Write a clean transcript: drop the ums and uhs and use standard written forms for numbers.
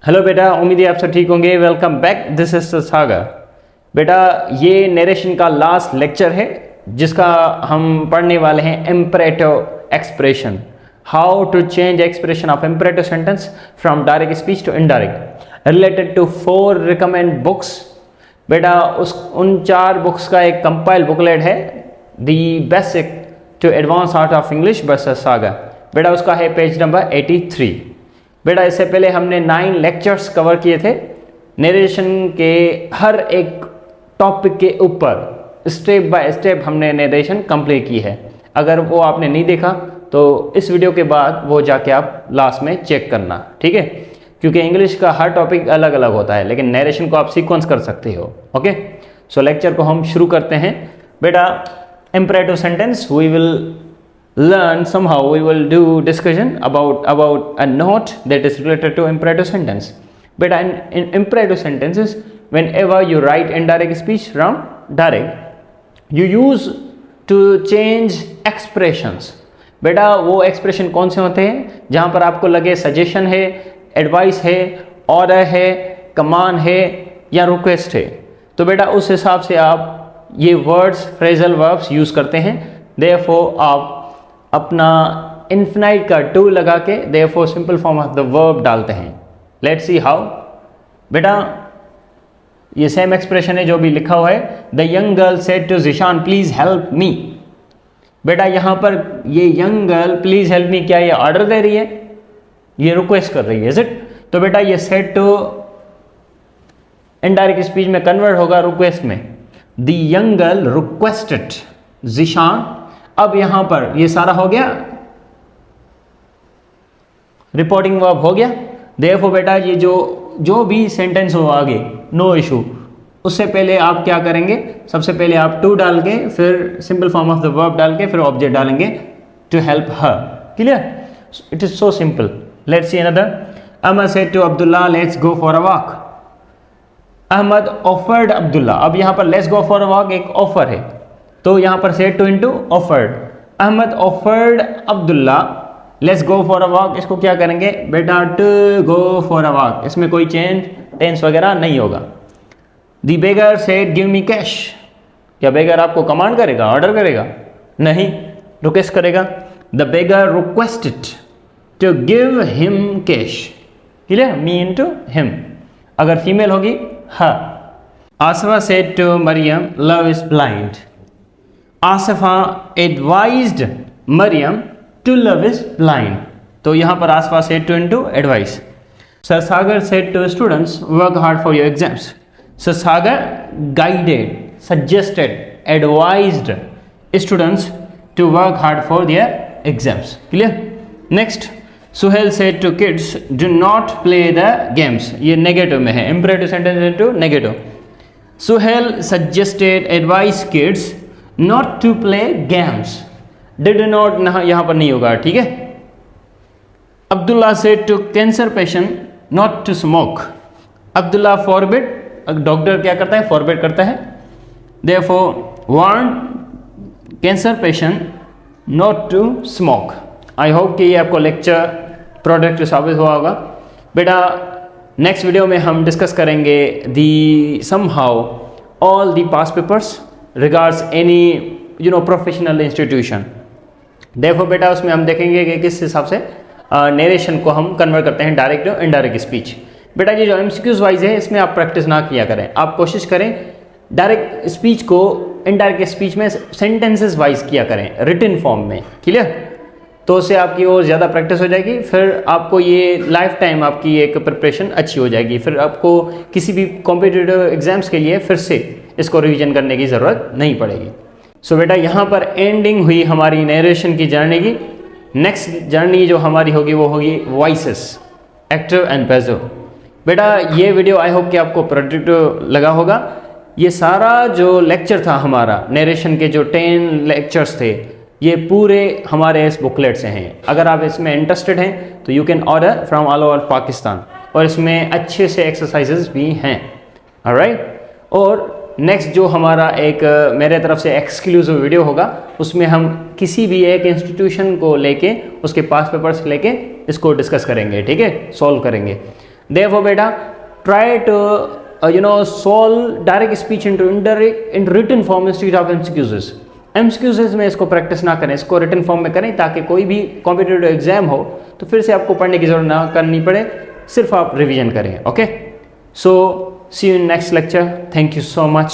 Hello बेटा, उम्मीद है आप सब ठीक होंगे। वेलकम बैक, दिस इज सागर। बेटा ये नरेशन का लास्ट लेक्चर है जिसका हम पढ़ने वाले हैं imperative expression, how to change expression of imperative sentence from direct speech to indirect related to 4 recommend books. बेटा उन 4 बुक्स का एक कंपाइल बुकलेट है, the basic to advance art of English by Sagar. बेटा उसका है पेज नंबर 83। बेटा इससे पहले हमने 9 लेक्चर्स कवर किए थे नरेशन के हर एक टॉपिक के ऊपर, स्टेप बाय स्टेप हमने नरेशन कंप्लीट की है। अगर वो आपने नहीं देखा तो इस वीडियो के बाद वो जाके आप लास्ट में चेक करना, ठीक है, क्योंकि इंग्लिश का हर टॉपिक अलग अलग होता है, लेकिन नरेशन को आप सीक्वेंस कर सकते हो। ओके, सो लेक्चर को हम शुरू करते हैं। बेटा imperative sentence we will learn somehow, we will do discussion about a note that is related to imperative sentence. But in imperative sentences, whenever you write indirect speech from direct, you use to change expressions. बेटा वो expression कौन से होते हैं जहाँ पर आपको लगे सजेशन है, एडवाइस है, ऑर्डर है, कमांड है या रिक्वेस्ट है, तो बेटा उस हिसाब से आप ये वर्ड्स, फ्रेजल वर्ब्स यूज़ करते हैं। देयरफॉर आप अपना इन्फिनाइट का टू लगा के therefore simple form of the verb डालते हैं। Let's see how. बेटा ये सेम एक्सप्रेशन है जो भी लिखा हुआ है, the young girl said to Zeeshan please help me. बेटा यहाँ पर ये young girl please help me, क्या ये ऑर्डर दे रही है? ये रिक्वेस्ट कर रही है, इज इट? तो बेटा ये सेड टू इनडायरेक्ट स्पीच में कन्वर्ट होगा रिक्वेस्ट में। The young girl requested Zeeshan. अब यहां पर ये सारा हो गया, रिपोर्टिंग वर्ब हो गया। देखो बेटा ये जो भी सेंटेंस हो आगे, नो इशू, उससे पहले आप क्या करेंगे, सबसे पहले आप टू डाल के फिर simple form of the verb डाल के फिर ऑब्जेक्ट डालेंगे to help her. Clear? It is so simple. Let's see another. Ahmad said to Abdullah let's go for a walk. Ahmad offered Abdullah. अब यहां पर let's go for a walk एक ऑफर है, तो यहां पर said to into offered. Ahmad offered Abdullah let's go for a walk. इसको क्या करेंगे बेटा, to go for a walk. इसमें कोई चेंज टेंस वगैरह नहीं होगा। The beggar said give me cash. क्या बेगर आपको कमांड करेगा, ऑर्डर करेगा? नहीं, रिक्वेस्ट करेगा। The beggar requested to give him cash. Clear? Me into him. अगर फीमेल होगी हाँ। Aasfa said to Mariam love is blind. Aasfa advised Mariam to love is blind. तो यहां पर Aasfa said to into advice. Sir Sagar said to students work hard for your exams. Sir Sagar guided, suggested, advised students to work hard for their exams. Clear? Next, Suhel said to kids do not play the games. ये negative में है, imperative sentence into negative. Suhail suggested, advise kids not to play games. Did not यहां पर नहीं होगा, ठीक है। Abdullah said to cancer patient not to smoke. Abdullah forbid, doctor क्या करता है, फॉरबिड करता है। Therefore warn cancer patient not to smoke. I hope कि ये आपको लेक्चर प्रोडक्ट साबित हुआ होगा। बेटा नेक्स्ट वीडियो में हम डिस्कस करेंगे the somehow all the past papers regards any professional institution. देखो बेटा उसमें हम देखेंगे कि किस हिसाब से नरेशन को हम कन्वर्ट करते हैं डायरेक्ट और इनडायरेक्ट स्पीच। बेटा ये जो एमसीक्यूज वाइज है इसमें आप प्रैक्टिस ना किया करें, आप कोशिश करें डायरेक्ट स्पीच को इनडायरेक्ट स्पीच में सेंटेंसेस वाइज किया करें, रिटन फॉर्म में। क्लियर? तो उससे आपकी और ज़्यादा प्रैक्टिस हो जाएगी, फिर आपको ये लाइफ टाइम आपकी एक प्रिपरेशन अच्छी हो जाएगी। फिर आपको किसी भी कॉम्पिटिटिव एग्जाम्स के लिए फिर से इसको रिवीजन करने की ज़रूरत नहीं पड़ेगी। सो बेटा यहाँ पर एंडिंग हुई हमारी नरेशन की जर्नी की। नेक्स्ट जर्नी जो हमारी होगी वो होगी वॉइसेस, एक्टिव एंड पैसिव। बेटा ये वीडियो आई होप कि आपको प्रोडक्टिव लगा होगा। ये सारा जो लेक्चर था हमारा नरेशन के जो 10 लेक्चर्स थे, ये पूरे हमारे इस बुकलेट से हैं। अगर आप इसमें इंटरेस्टेड हैं तो you can order from all over Pakistan, और इसमें अच्छे से एक्सरसाइजेस भी हैं। ऑलराइट, और नेक्स्ट जो हमारा एक मेरे तरफ से एक्सक्लूसिव वीडियो होगा उसमें हम किसी भी एक इंस्टीट्यूशन को लेके उसके पास पेपर्स लेके इसको डिस्कस करेंगे, ठीक है, सॉल्व करेंगे। Therefore बेटा try to solve direct speech into indirect in written form instead of MCQs. MCQs में इसको प्रैक्टिस ना करें, इसको रिटन फॉर्म में करें ताकि कोई भी कॉम्पिटिटिव एग्जाम हो तो फिर से आपको पढ़ने की जरूरत ना करनी पड़े, सिर्फ आप रिवीजन करें. Okay, so see you in next lecture. Thank you so much.